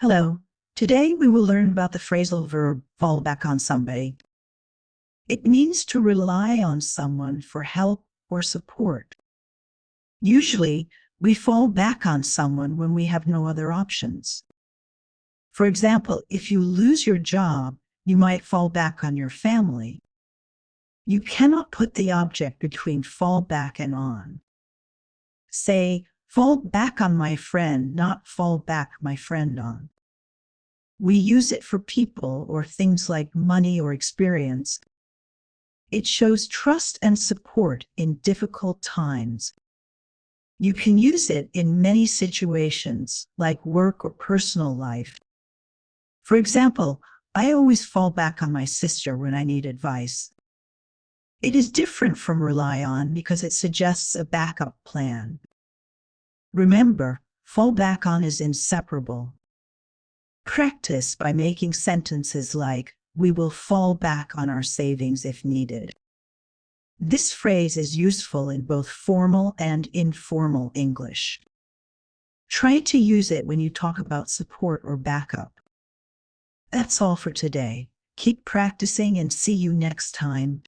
Hello. Today we will learn about the phrasal verb fall back on somebody. It means to rely on someone for help or support. Usually, we fall back on someone when we have no other options. For example, if you lose your job, you might fall back on your family. You cannot put the object between fall back and on. Say, fall back on my friend, not fall back my friend on. We use it for people or things like money or experience. It shows trust and support in difficult times. You can use it in many situations, like work or personal life. For example, I always fall back on my sister when I need advice. It is different from rely on because it suggests a backup plan. Remember, fall back on is inseparable. Practice by making sentences like, "We will fall back on our savings if needed." This phrase is useful in both formal and informal English. Try to use it when you talk about support or backup. That's all for today. Keep practicing and see you next time.